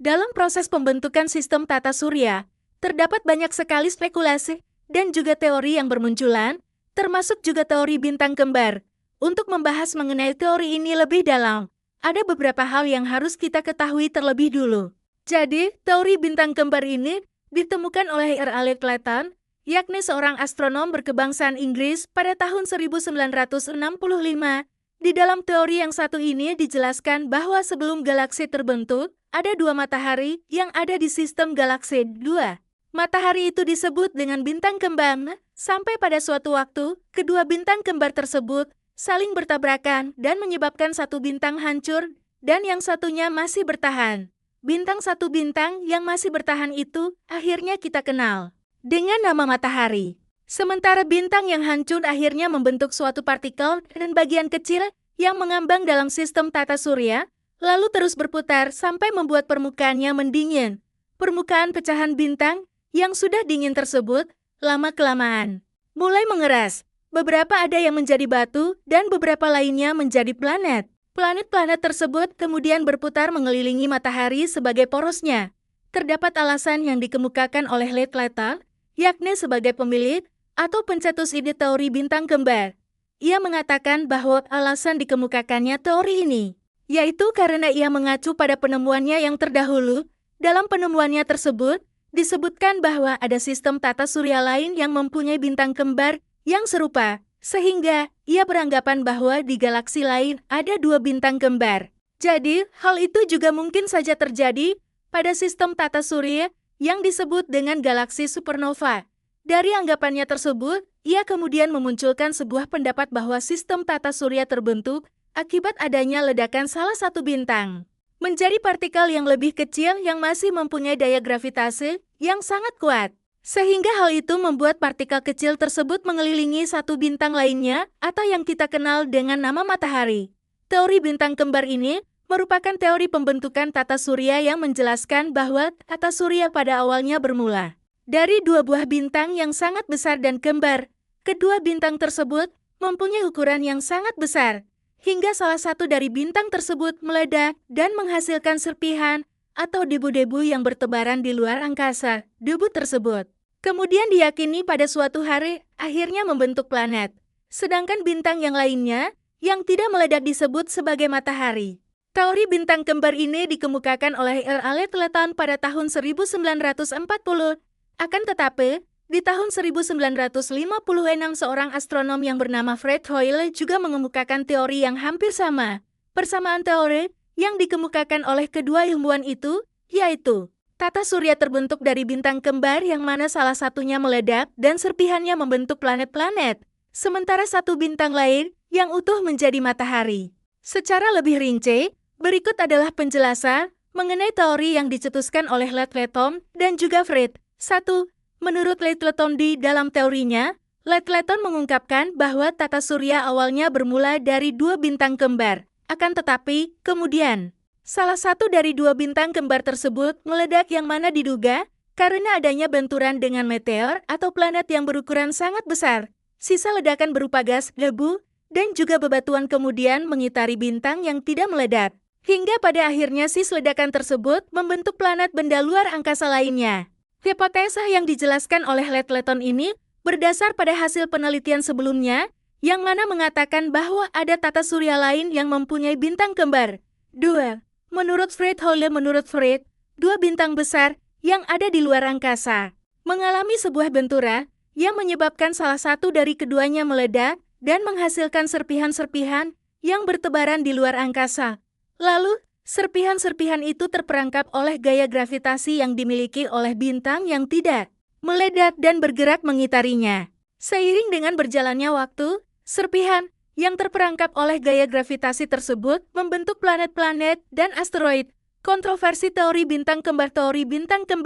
Dalam proses pembentukan sistem tata surya, terdapat banyak sekali spekulasi dan juga teori yang bermunculan, termasuk juga teori bintang kembar. Untuk membahas mengenai teori ini lebih dalam, ada beberapa hal yang harus kita ketahui terlebih dulu. Jadi, teori bintang kembar ini ditemukan oleh R. Alec Clayton, yakni seorang astronom berkebangsaan Inggris pada tahun 1965. Di dalam teori yang satu ini dijelaskan bahwa sebelum galaksi terbentuk, ada dua matahari yang ada di sistem galaksi. Matahari itu disebut dengan bintang kembar. Sampai pada suatu waktu, kedua bintang kembar tersebut saling bertabrakan dan menyebabkan satu bintang hancur dan yang satunya masih bertahan. Satu bintang yang masih bertahan itu akhirnya kita kenal dengan nama matahari. Sementara bintang yang hancur akhirnya membentuk suatu partikel dan bagian kecil yang mengambang dalam sistem tata surya, lalu terus berputar sampai membuat permukaannya mendingin. Permukaan pecahan bintang yang sudah dingin tersebut lama-kelamaan mulai mengeras. Beberapa ada yang menjadi batu dan beberapa lainnya menjadi planet. Planet-planet tersebut kemudian berputar mengelilingi matahari sebagai porosnya. Terdapat alasan yang dikemukakan oleh Clayton, yakni sebagai pemilik atau pencetus ide teori bintang kembar. Ia mengatakan bahwa alasan dikemukakannya teori ini, yaitu karena ia mengacu pada penemuannya yang terdahulu. Dalam penemuannya tersebut, disebutkan bahwa ada sistem tata surya lain yang mempunyai bintang kembar yang serupa, sehingga ia beranggapan bahwa di galaksi lain ada dua bintang kembar. Jadi, hal itu juga mungkin saja terjadi pada sistem tata surya yang disebut dengan galaksi supernova. Dari anggapannya tersebut, ia kemudian memunculkan sebuah pendapat bahwa sistem tata surya terbentuk akibat adanya ledakan salah satu bintang menjadi partikel yang lebih kecil yang masih mempunyai daya gravitasi yang sangat kuat. Sehingga hal itu membuat partikel kecil tersebut mengelilingi satu bintang lainnya atau yang kita kenal dengan nama matahari. Teori bintang kembar ini merupakan teori pembentukan tata surya yang menjelaskan bahwa tata surya pada awalnya bermula dari dua buah bintang yang sangat besar dan kembar. Kedua bintang tersebut mempunyai ukuran yang sangat besar, hingga salah satu dari bintang tersebut meledak dan menghasilkan serpihan atau debu-debu yang bertebaran di luar angkasa. Debu tersebut kemudian diyakini pada suatu hari akhirnya membentuk planet. Sedangkan bintang yang lainnya yang tidak meledak disebut sebagai matahari. Teori bintang kembar ini dikemukakan oleh R. Alec Clayton pada tahun 1940. Akan tetapi, di tahun 1956 seorang astronom yang bernama Fred Hoyle juga mengemukakan teori yang hampir sama. Persamaan teori yang dikemukakan oleh kedua ilmuwan itu, yaitu tata surya terbentuk dari bintang kembar yang mana salah satunya meledak dan serpihannya membentuk planet-planet, sementara satu bintang lain yang utuh menjadi matahari. Secara lebih rinci, berikut adalah penjelasan mengenai teori yang dicetuskan oleh Clayton dan juga Fred. 1. Menurut Clayton di dalam teorinya, Clayton mengungkapkan bahwa tata surya awalnya bermula dari dua bintang kembar. Akan tetapi, kemudian salah satu dari dua bintang kembar tersebut meledak yang mana diduga karena adanya benturan dengan meteor atau planet yang berukuran sangat besar. Sisa ledakan berupa gas, debu, dan juga bebatuan kemudian mengitari bintang yang tidak meledak. Hingga pada akhirnya ledakan tersebut membentuk planet benda luar angkasa lainnya. Hipotesa yang dijelaskan oleh Clayton ini berdasar pada hasil penelitian sebelumnya, yang mana mengatakan bahwa ada tata surya lain yang mempunyai bintang kembar. 2. Menurut Fred Hoyle, dua bintang besar yang ada di luar angkasa mengalami sebuah benturan yang menyebabkan salah satu dari keduanya meledak dan menghasilkan serpihan-serpihan yang bertebaran di luar angkasa. Lalu, serpihan-serpihan itu terperangkap oleh gaya gravitasi yang dimiliki oleh bintang yang tidak meledak dan bergerak mengitarinya. Seiring dengan berjalannya waktu, serpihan yang terperangkap oleh gaya gravitasi tersebut membentuk planet-planet dan asteroid. Kontroversi teori bintang kembar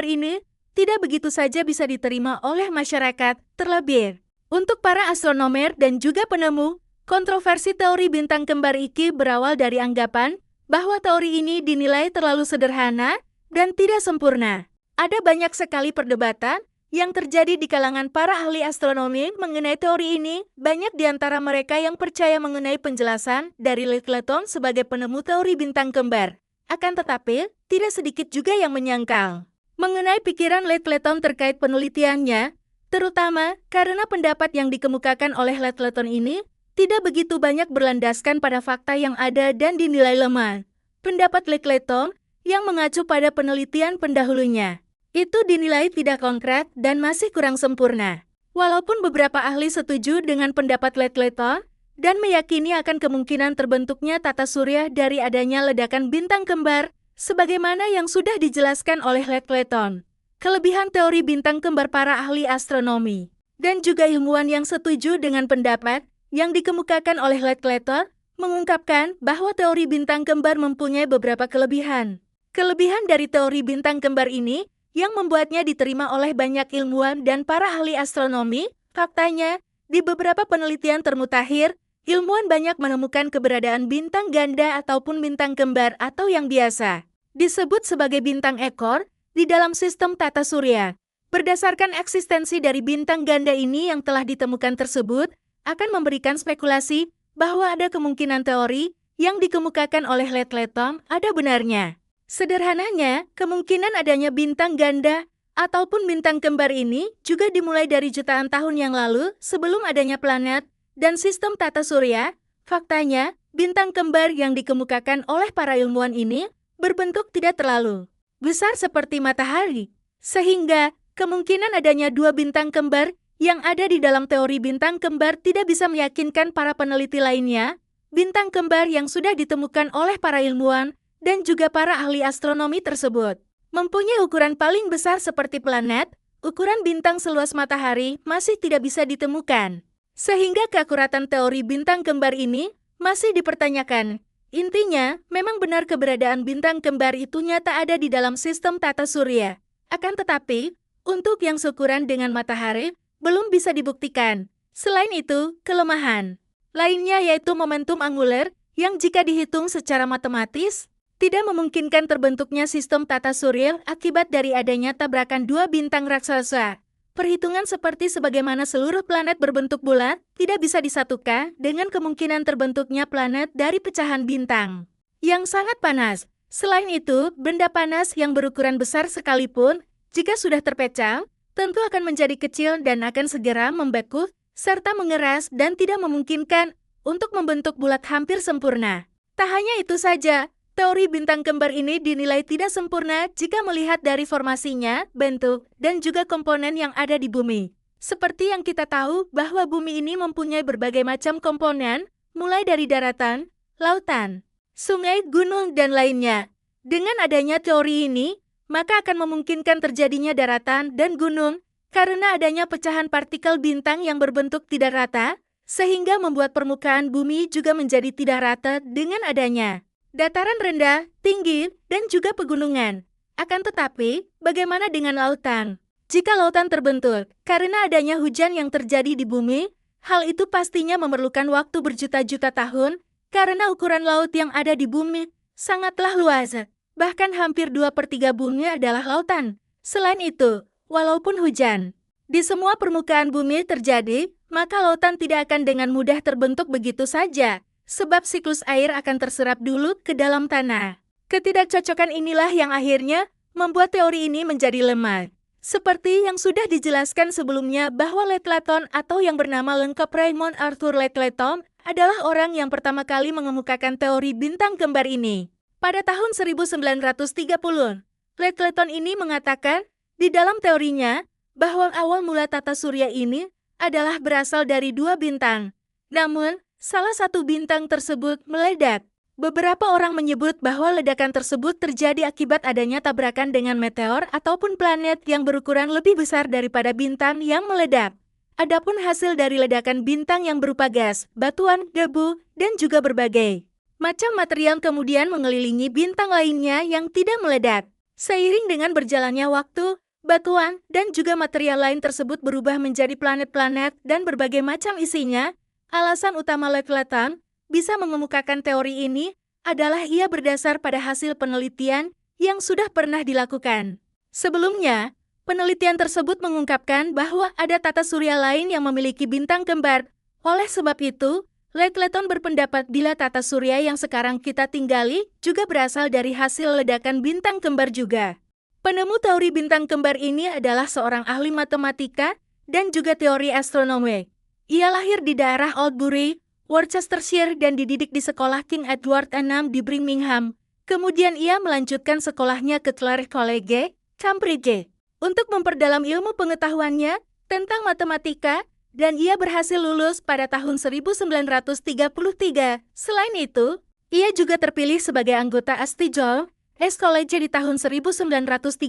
ini tidak begitu saja bisa diterima oleh masyarakat, terlebih untuk para astronomer dan juga penemu. Kontroversi teori bintang kembar ini berawal dari anggapan bahwa teori ini dinilai terlalu sederhana dan tidak sempurna. Ada banyak sekali perdebatan yang terjadi di kalangan para ahli astronomi mengenai teori ini. Banyak di antara mereka yang percaya mengenai penjelasan dari Clayton sebagai penemu teori bintang kembar. Akan tetapi, tidak sedikit juga yang menyangkal mengenai pikiran Littleton terkait penelitiannya, terutama karena pendapat yang dikemukakan oleh Littleton ini tidak begitu banyak berlandaskan pada fakta yang ada dan dinilai lemah. Pendapat Littleton yang mengacu pada penelitian pendahulunya itu dinilai tidak konkret dan masih kurang sempurna. Walaupun beberapa ahli setuju dengan pendapat Littleton dan meyakini akan kemungkinan terbentuknya tata surya dari adanya ledakan bintang kembar, sebagaimana yang sudah dijelaskan oleh Littleton, kelebihan teori bintang kembar para ahli astronomi, dan juga ilmuwan yang setuju dengan pendapat yang dikemukakan oleh Littleton, mengungkapkan bahwa teori bintang kembar mempunyai beberapa kelebihan. Kelebihan dari teori bintang kembar ini yang membuatnya diterima oleh banyak ilmuwan dan para ahli astronomi, faktanya, di beberapa penelitian termutakhir, ilmuwan banyak menemukan keberadaan bintang ganda ataupun bintang kembar atau yang biasa disebut sebagai bintang ekor di dalam sistem tata surya. Berdasarkan eksistensi dari bintang ganda ini yang telah ditemukan tersebut, akan memberikan spekulasi bahwa ada kemungkinan teori yang dikemukakan oleh Littleton ada benarnya. Sederhananya, kemungkinan adanya bintang ganda ataupun bintang kembar ini juga dimulai dari jutaan tahun yang lalu sebelum adanya planet dan sistem tata surya. Faktanya, bintang kembar yang dikemukakan oleh para ilmuwan ini berbentuk tidak terlalu besar seperti matahari, sehingga kemungkinan adanya dua bintang kembar yang ada di dalam teori bintang kembar tidak bisa meyakinkan para peneliti lainnya. Bintang kembar yang sudah ditemukan oleh para ilmuwan dan juga para ahli astronomi tersebut mempunyai ukuran paling besar seperti planet, ukuran bintang seluas matahari masih tidak bisa ditemukan, sehingga keakuratan teori bintang kembar ini masih dipertanyakan. Intinya, memang benar keberadaan bintang kembar itu nyata ada di dalam sistem tata surya. Akan tetapi, untuk yang seukuran dengan matahari, belum bisa dibuktikan. Selain itu, kelemahan lainnya yaitu momentum angular, yang jika dihitung secara matematis, tidak memungkinkan terbentuknya sistem tata surya akibat dari adanya tabrakan dua bintang raksasa. Perhitungan seperti sebagaimana seluruh planet berbentuk bulat tidak bisa disatukan dengan kemungkinan terbentuknya planet dari pecahan bintang yang sangat panas. Selain itu, benda panas yang berukuran besar sekalipun, jika sudah terpecah, tentu akan menjadi kecil dan akan segera membeku serta mengeras dan tidak memungkinkan untuk membentuk bulat hampir sempurna. Tak hanya itu saja, teori bintang kembar ini dinilai tidak sempurna jika melihat dari formasinya, bentuk, dan juga komponen yang ada di bumi. Seperti yang kita tahu bahwa bumi ini mempunyai berbagai macam komponen, mulai dari daratan, lautan, sungai, gunung, dan lainnya. Dengan adanya teori ini, maka akan memungkinkan terjadinya daratan dan gunung karena adanya pecahan partikel bintang yang berbentuk tidak rata, sehingga membuat permukaan bumi juga menjadi tidak rata dengan adanya dataran rendah, tinggi, dan juga pegunungan. Akan tetapi, bagaimana dengan lautan? Jika lautan terbentuk karena adanya hujan yang terjadi di bumi, hal itu pastinya memerlukan waktu berjuta-juta tahun karena ukuran laut yang ada di bumi sangatlah luas. Bahkan hampir 2/3 bumi adalah lautan. Selain itu, walaupun hujan di semua permukaan bumi terjadi, maka lautan tidak akan dengan mudah terbentuk begitu saja. Sebab siklus air akan terserap dulu ke dalam tanah. Ketidakcocokan inilah yang akhirnya membuat teori ini menjadi lemah. Seperti yang sudah dijelaskan sebelumnya bahwa Littleton atau yang bernama lengkap Raymond Arthur Littleton adalah orang yang pertama kali mengemukakan teori bintang kembar ini. Pada tahun 1930, Littleton ini mengatakan di dalam teorinya bahwa awal mula tata surya ini adalah berasal dari dua bintang. Namun, salah satu bintang tersebut meledak. Beberapa orang menyebut bahwa ledakan tersebut terjadi akibat adanya tabrakan dengan meteor ataupun planet yang berukuran lebih besar daripada bintang yang meledak. Adapun hasil dari ledakan bintang yang berupa gas, batuan, debu, dan juga berbagai macam material kemudian mengelilingi bintang lainnya yang tidak meledak. Seiring dengan berjalannya waktu, batuan dan juga material lain tersebut berubah menjadi planet-planet dan berbagai macam isinya. Alasan utama Littleton bisa mengemukakan teori ini adalah ia berdasar pada hasil penelitian yang sudah pernah dilakukan. Sebelumnya, penelitian tersebut mengungkapkan bahwa ada tata surya lain yang memiliki bintang kembar. Oleh sebab itu, Leckleton berpendapat bila tata surya yang sekarang kita tinggali juga berasal dari hasil ledakan bintang kembar juga. Penemu teori bintang kembar ini adalah seorang ahli matematika dan juga teori astronomi. Ia lahir di daerah Old Bury, Worcestershire dan dididik di sekolah King Edward VI di Birmingham. Kemudian ia melanjutkan sekolahnya ke Clare College, Cambridge, untuk memperdalam ilmu pengetahuannya tentang matematika, dan ia berhasil lulus pada tahun 1933. Selain itu, ia juga terpilih sebagai anggota Astijol College di tahun 1937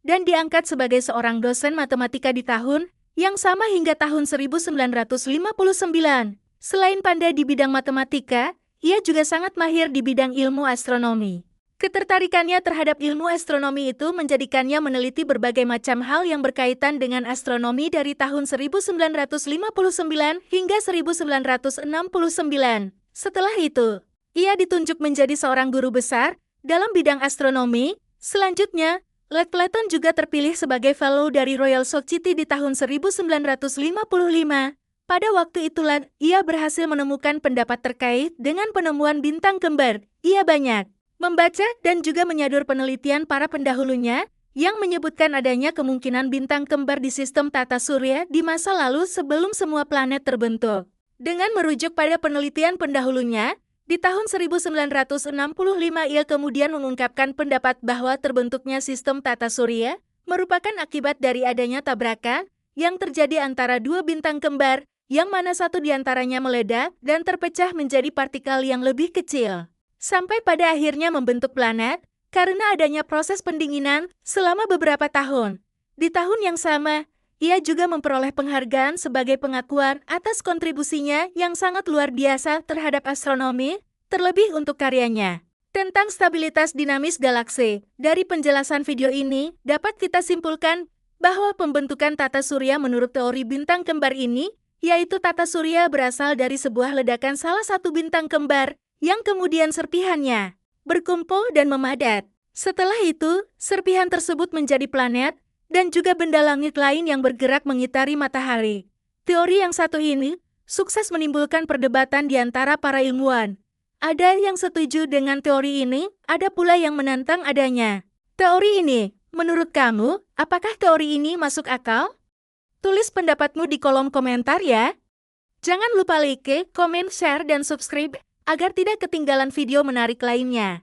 dan diangkat sebagai seorang dosen matematika di tahun yang sama hingga tahun 1959. Selain pandai di bidang matematika, ia juga sangat mahir di bidang ilmu astronomi. Ketertarikannya terhadap ilmu astronomi itu menjadikannya meneliti berbagai macam hal yang berkaitan dengan astronomi dari tahun 1959 hingga 1969. Setelah itu, ia ditunjuk menjadi seorang guru besar dalam bidang astronomi. Selanjutnya, Leckleton juga terpilih sebagai Fellow dari Royal Society di tahun 1955. Pada waktu itulah, ia berhasil menemukan pendapat terkait dengan penemuan bintang kembar. Ia banyak membaca dan juga menyadur penelitian para pendahulunya yang menyebutkan adanya kemungkinan bintang kembar di sistem tata surya di masa lalu sebelum semua planet terbentuk. Dengan merujuk pada penelitian pendahulunya, di tahun 1965 ia kemudian mengungkapkan pendapat bahwa terbentuknya sistem tata surya merupakan akibat dari adanya tabrakan yang terjadi antara dua bintang kembar, yang mana satu diantaranya meledak dan terpecah menjadi partikel yang lebih kecil, sampai pada akhirnya membentuk planet karena adanya proses pendinginan selama beberapa tahun. Di tahun yang sama, ia juga memperoleh penghargaan sebagai pengakuan atas kontribusinya yang sangat luar biasa terhadap astronomi, terlebih untuk karyanya tentang stabilitas dinamis galaksi. Dari penjelasan video ini, dapat kita simpulkan bahwa pembentukan tata surya menurut teori bintang kembar ini, yaitu tata surya berasal dari sebuah ledakan salah satu bintang kembar, yang kemudian serpihannya berkumpul dan memadat. Setelah itu, serpihan tersebut menjadi planet dan juga benda langit lain yang bergerak mengitari matahari. Teori yang satu ini sukses menimbulkan perdebatan di antara para ilmuwan. Ada yang setuju dengan teori ini, ada pula yang menantang adanya teori ini. Menurut kamu, apakah teori ini masuk akal? Tulis pendapatmu di kolom komentar ya. Jangan lupa like, komen, share, dan subscribe agar tidak ketinggalan video menarik lainnya.